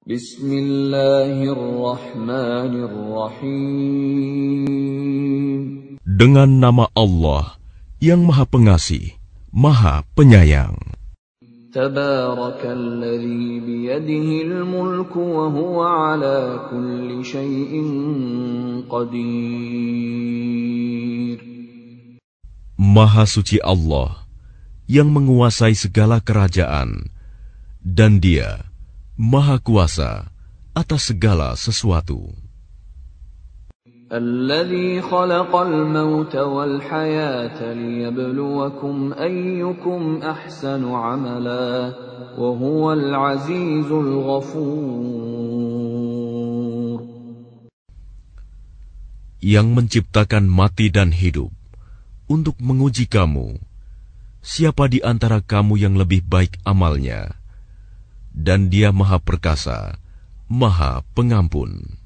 Bismillahirrahmanirrahim. Dengan nama Allah yang Maha Pengasih, Maha Penyayang. Tabarakalladzi biyadihil mulku wa huwa ala kulli syai'in qadir. Maha suci Allah yang menguasai segala kerajaan, dan Dia Maha Kuasa atas segala sesuatu. Alladzi khalaqal mauta wal hayata liyabluwakum ayyukum ahsanu amala wa huwal azizul ghafur. Yang menciptakan mati dan hidup untuk menguji kamu, siapa di antara kamu yang lebih baik amalnya, dan Dia Maha Perkasa, Maha Pengampun.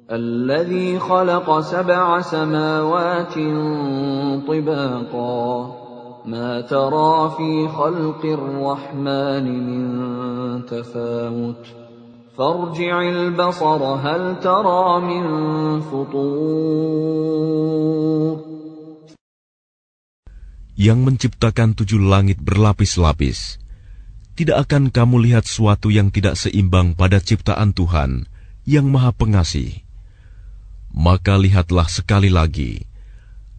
الذي خلق 7 سماوات طباقا ما ترى في خلق الرحمن من تفاوت فارجع البصر هل ترى من فطور. Yang menciptakan 7 langit berlapis-lapis, tidak akan kamu lihat suatu yang tidak seimbang pada ciptaan Tuhan yang Maha Pengasih? Maka lihatlah sekali lagi,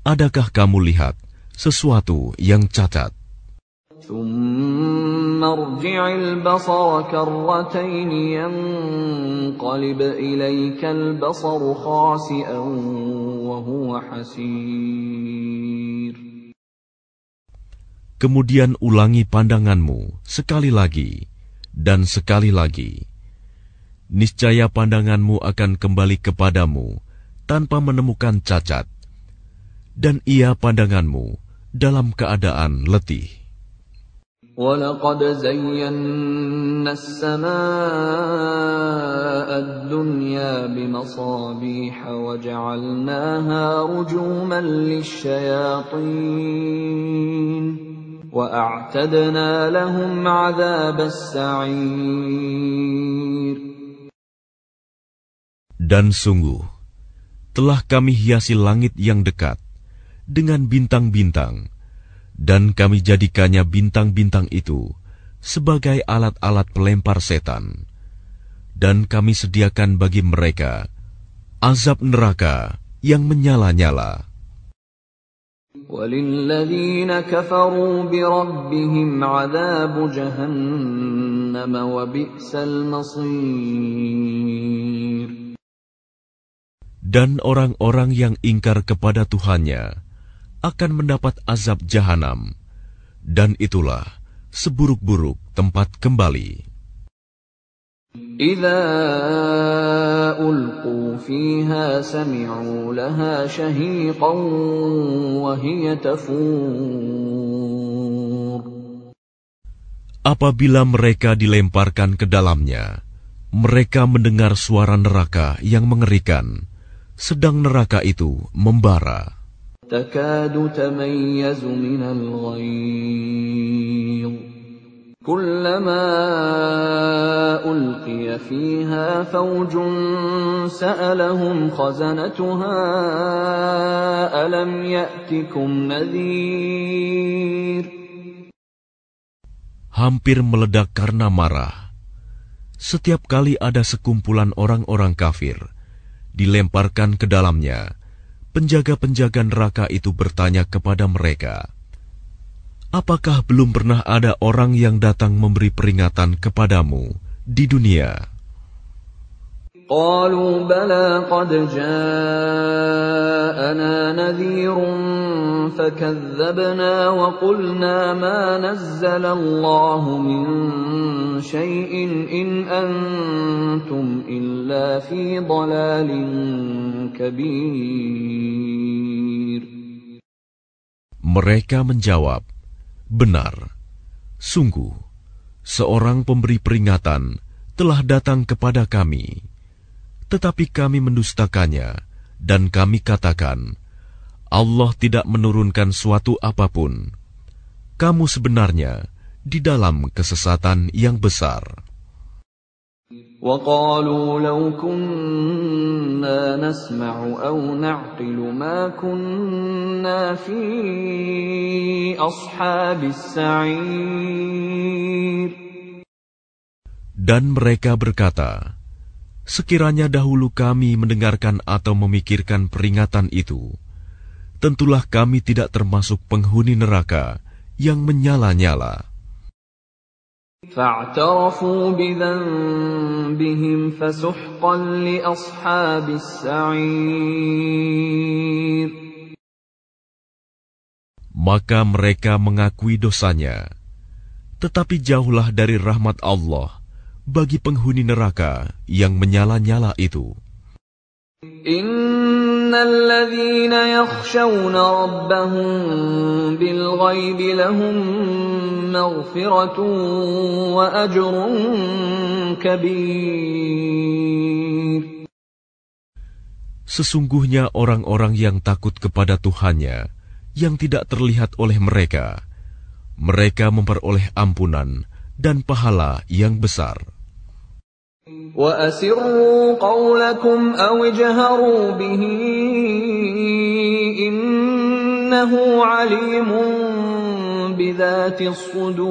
adakah kamu lihat sesuatu yang cacat? ثم ارجع البصر كرتين ينقلب إليك البصر خاسئا وهو حسير. Kemudian ulangi pandanganmu sekali lagi dan sekali lagi. Niscaya pandanganmu akan kembali kepadamu tanpa menemukan cacat, dan ia pandanganmu dalam keadaan letih. وَلَقَدْ زَيَّنَّا السَّمَاءَ الدُّنْيَا بِمَصَابِيحَ وَجَعَلْنَاهَا رُجُومًا لِلشَّيَاطِينِ وَأَعْتَدْنَا لَهُمْ عَذَابَ السَّعِيرِ. Dan sungguh, telah kami hiasi langit yang dekat dengan bintang-bintang, dan kami jadikannya bintang-bintang itu sebagai alat-alat pelempar setan, dan kami sediakan bagi mereka azab neraka yang menyala-nyala. وَلِلَّذِينَ كَفَرُوا بِرَبِّهِمْ عَذَابُ جَهَنَّمَ وَبِئْسَ الْمَصِيرُ. Dan orang-orang yang ingkar kepada Tuhannya akan mendapat azab jahanam, dan itulah seburuk-buruk tempat kembali. إِذَا أُلْقُوا فِيهَا سَمِعُوا لَهَا شَهِيقًا وَهِيَ تَفُورُ. Apabila mereka dilemparkan ke dalamnya, mereka mendengar suara neraka yang mengerikan, sedang neraka itu membara. تَكَادُ تَمَيَّزُ مِنَ الْغَيْظِ كُلَّمَا أُلْقِيَ فِيهَا فَوْجٌ سَأَلَهُمْ خَزَنَتُهَا أَلَمْ يَأْتِكُمْ نَذِيرٌ. Hampir meledak karena marah. Setiap kali ada sekumpulan orang-orang kafir dilemparkan ke dalamnya, penjaga-penjaga neraka itu bertanya kepada mereka, apakah belum pernah ada orang yang datang memberi peringatan kepadamu di dunia? قَالُوا بَلَى قَدْ جَاءَنَا نَذِيرٌ فَكَذَّبْنَا وَقُلْنَا مَا نَزَّلَ اللَّهُ مِن شَيْءٍ إِنْ أَنْتُمْ إِلَّا فِي ضَلَالٍ كَبِيرٍ. Mereka menjawab, benar, sungguh, seorang pemberi peringatan telah datang kepada kami. Tetapi kami mendustakannya, dan kami katakan, Allah tidak menurunkan suatu apapun. Kamu sebenarnya di dalam kesesatan yang besar. وَقَالُوا لَوْ كُنَّا نَسْمَعُ أَوْ نَعْقِلُ مَا كُنَّا فِي أَصْحَابِ السَّعِيرِ. Dan mereka berkata, sekiranya dahulu kami mendengarkan atau memikirkan peringatan itu, tentulah kami tidak termasuk penghuni neraka yang menyala-nyala. فَاعْتَرَفُوا بِذَنبِهِمْ فَسُحْقًا لِأَصْحَابِ السَّعِيرِ. Maka mereka mengakui dosanya, tetapi jauhlah dari rahmat Allah bagi penghuni neraka yang menyala-nyala itu. الَّذِينَ يَخْشَوْنَ رَبَّهُم بِالْغَيْبِ لَهُم مَّغْفِرَةٌ وَأَجْرٌ كَبِيرٌ. Sesungguhnya orang-orang yang takut kepada Tuhannya yang tidak terlihat oleh mereka, mereka memperoleh ampunan dan pahala yang besar. وَأَسِرُّوا قَوْلَكُمْ أَوِ اجْهَرُوا بِهِ إِنَّهُ عَلِيمٌ بِذَاتِ الصُّدُورِ.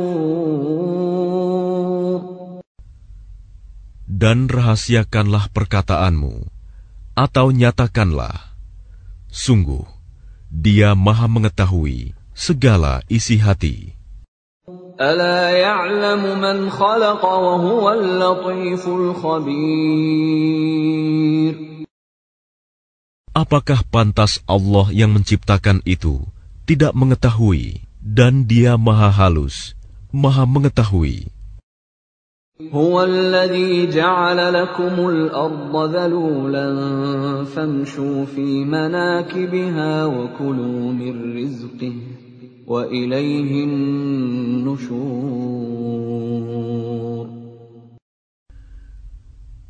Dan rahasiakanlah perkataanmu, atau nyatakanlah, sungguh, Dia Maha mengetahui segala isi hati. أَلَا يَعْلَمُ مَنْ خَلَقَ وَهُوَ اللَّطِيفُ الْخَبِيرُ. Apakah pantas Allah yang menciptakan itu tidak mengetahui, dan Dia Maha halus, Maha mengetahui. هُوَ الَّذِي جَعَلَ لَكُمُ الْأَرْضَ ذَلُولًا فَامْشُوا فِي مَنَاكِبِهَا وَكُلُوا مِنْ رِزْقِهِ وَإِلَيْهِ النُّشُورُ.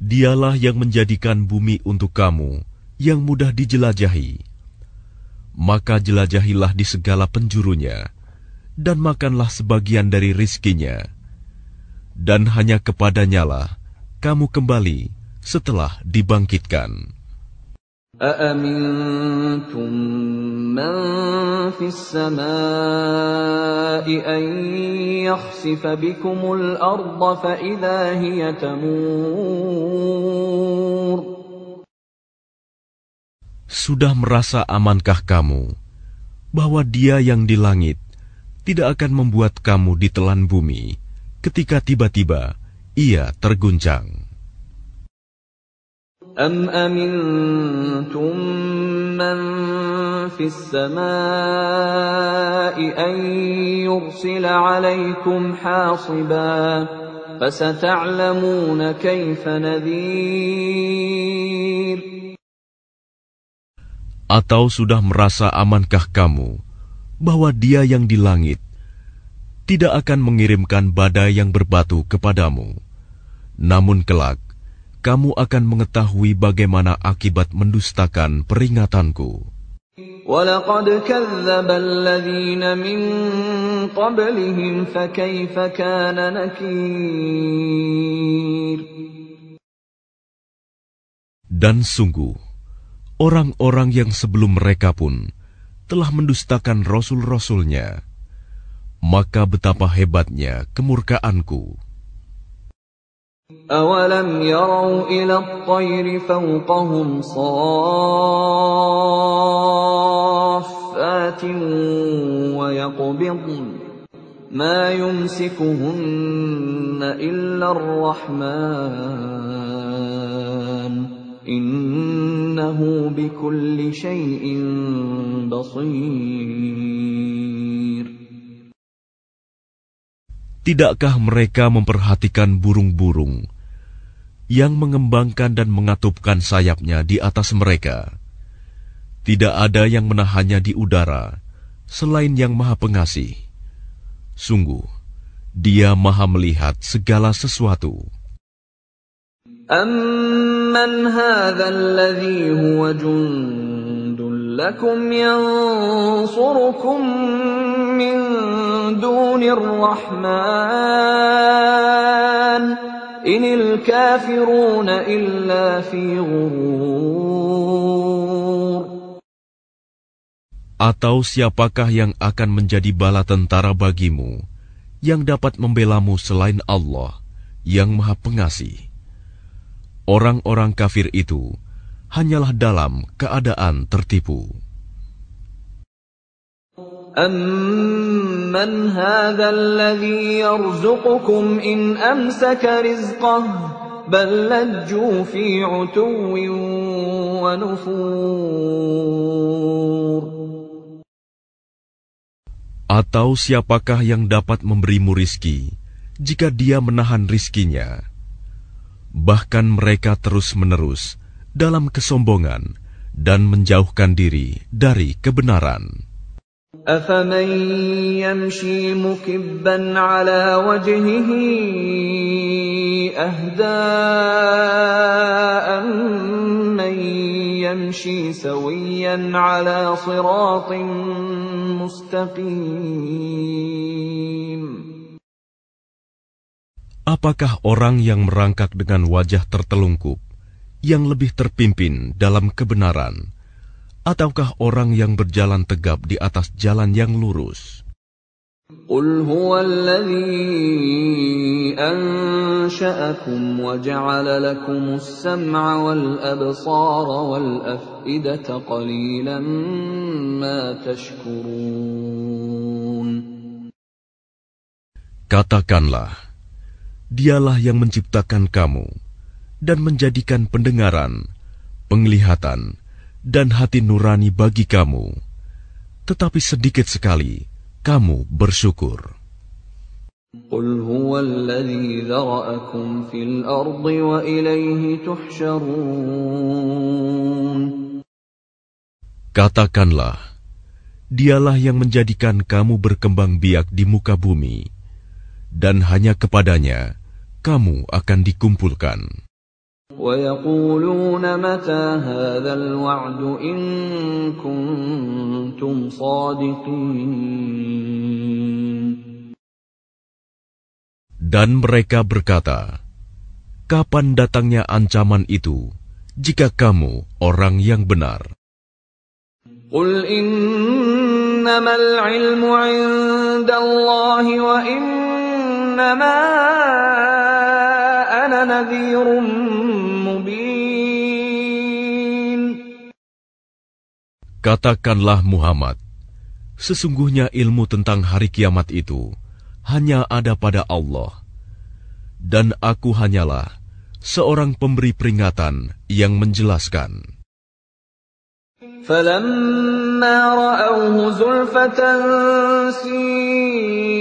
Dialah yang menjadikan bumi untuk kamu yang mudah dijelajahi. Maka jelajahilah di segala penjurunya, dan makanlah sebagian dari rizkinya. Dan hanya kepadanyalah kamu kembali setelah dibangkitkan. أَأَمِنْتُمْ مَنْ فِي السَّمَاءِ أَنْ يَخْسِفَ بِكُمُ الْأَرْضَ فَإِذَا هِيَ تَمُورُ. Sudah merasa amankah kamu bahwa Dia yang di langit tidak akan membuat kamu ditelan bumi ketika tiba-tiba Ia terguncang? أَمْ أَمِنْتُمْ مَنْ فِي السَّمَاءِ أَنْ يُرْسِلَ عَلَيْكُمْ حَاصِبًا فَسَتَعْلَمُونَ كَيْفَ نَذِيرٌ. Atau sudah merasa amankah kamu bahwa Dia yang di langit tidak akan mengirimkan badai yang berbatu kepadamu, namun kelak kamu akan mengetahui bagaimana akibat mendustakan peringatanku. وَلَقَدْ كَذَّبَ الَّذِينَ مِن قَبْلِهِمْ فَكَيْفَ كَانَ نَكِيرِ. Dan sungguh, orang-orang yang sebelum mereka pun telah mendustakan rasul-rasulnya, maka betapa hebatnya kemurkaanku. أَوَلَمْ يَرَوْا إِلَى الطَّيْرِ فَوْقَهُمْ صَافَّاتٍ وَيَقْبِضْنَ مَا يُمْسِكُهُنَّ إِلَّا الرَّحْمَنُ إِنَّهُ بِكُلِّ شَيْءٍ بَصِيرٌ. Tidakkah mereka memperhatikan burung-burung yang mengembangkan dan mengatupkan sayapnya di atas mereka? Tidak ada yang menahannya di udara selain Yang Maha Pengasih. Sungguh, Dia Maha melihat segala sesuatu. أَمَّنْ هَذَا الَّذِي هُوَ جُنْدٌ لَكُمْ يَنْصُرُكُمْ مِنْ دُونِ الرَّحْمَنِ inil kafiruna illa fi ghurur. Atau siapakah yang akan menjadi bala tentara bagimu, yang dapat membelamu selain Allah, yang Maha Pengasih? Orang-orang kafir itu hanyalah dalam keadaan tertipu. Amman hadha alladhi yarzuqukum in amsaka rizqah bal lajju fi 'utuwwin wa nufur. Atau siapakah yang dapat memberimu rizki jika dia menahan rizkinya? Bahkan mereka terus-menerus dalam kesombongan dan menjauhkan diri dari kebenaran. Afaman yamshi mukibban ala wajhihi ahda amman yamshi sawiyan ala siratin mustaqim. Apakah orang yang merangkak dengan wajah tertelungkup yang lebih terpimpin dalam kebenaran, ataukah orang yang berjalan tegap di atas jalan yang lurus? Qul huwa alladhi ansha'akum wa ja'ala lakumus sam'a wal absara wal af'idata qalilan ma tashkurun. Katakanlah, Dialah yang menciptakan kamu dan menjadikan pendengaran, penglihatan, dan hati nurani bagi kamu, tetapi sedikit sekali kamu bersyukur. Qul huwa alladhi dhara'akum fil ardi wa ilayhi tuhsyarun. Katakanlah, Dialah yang menjadikan kamu berkembang biak di muka bumi, dan hanya kepadanya kamu akan dikumpulkan. وَيَقُولُونَ مَتَى هَذَا الْوَعْدُ إِن كُنتُمْ صَادِقِينَ. Dan mereka berkata, kapan datangnya ancaman itu, jika kamu orang yang benar? قُلْ إِنَّمَا الْعِلْمُ عِندَ اللَّهِ وَإِنَّمَا أَنَا نَذِيرٌ مُبِينٌ. Katakanlah Muhammad, sesungguhnya ilmu tentang hari kiamat itu hanya ada pada Allah, dan aku hanyalah seorang pemberi peringatan yang menjelaskan. فَلَمَّا رَأَوْهُ زُلْفَةً سِيئَتْ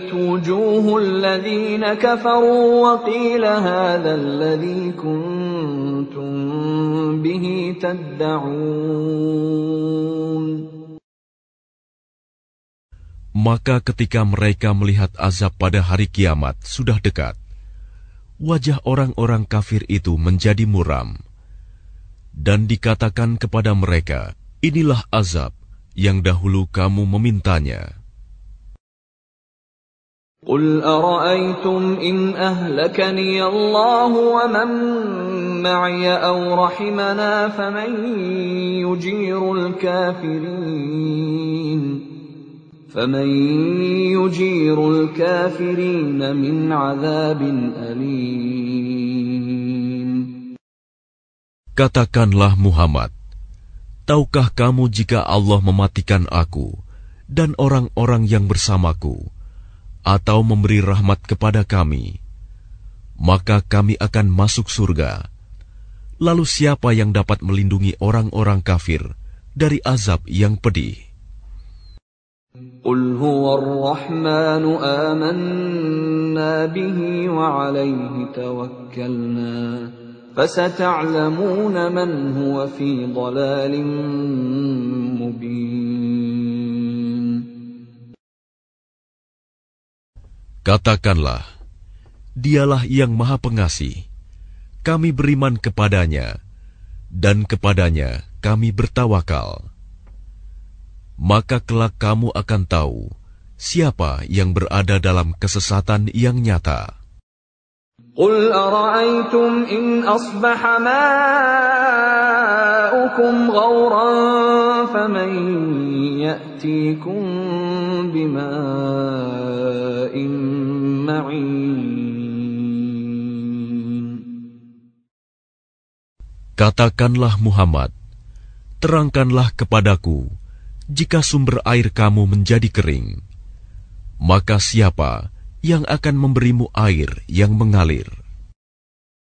وُجُوهُ الَّذِينَ كَفَرُوا وَقِيلَ هَذَا الَّذِي كُنتُم بِهِ تَدَّعُونَ. Maka ketika mereka melihat azab pada hari kiamat sudah dekat, wajah orang-orang kafir itu menjadi muram. Dan dikatakan kepada mereka, inilah azab yang dahulu kamu memintanya. قُلْ أَرَأَيْتُمْ إِنْ أَهْلَكَنِيَ اللَّهُ وَمَنْ مَعِيَ أَوْ رَحِمَنَا فَمَنْ يُجِيرُ الْكَافِرِينَ مِنْ عَذَابٍ أَلِيمٍ. Katakanlah Muhammad, tahukah kamu jika Allah mematikan aku dan orang-orang yang bersamaku, atau memberi rahmat kepada kami, maka kami akan masuk surga. Lalu siapa yang dapat melindungi orang-orang kafir dari azab yang pedih? قُلْ هُوَ الرَّحْمَنُ آمَنَّا بِهِ وَعَلَيْهِ تَوَكَّلْنَا فَسَتَعْلَمُونَ مَنْ هُوَ فِي ضَلَالٍ مُبِينٍ. Katakanlah, Dialah yang Maha Pengasih. Kami beriman kepadanya, dan kepadanya kami bertawakal. Maka kelak kamu akan tahu siapa yang berada dalam kesesatan yang nyata. قل أرأيتم إن أصبح ماؤكم غورا فمن يأتيكم بماء معين. Katakanlah Muhammad, terangkanlah kepadaku, jika sumber air kamu menjadi kering, maka siapa yang akan memberimu air yang mengalir?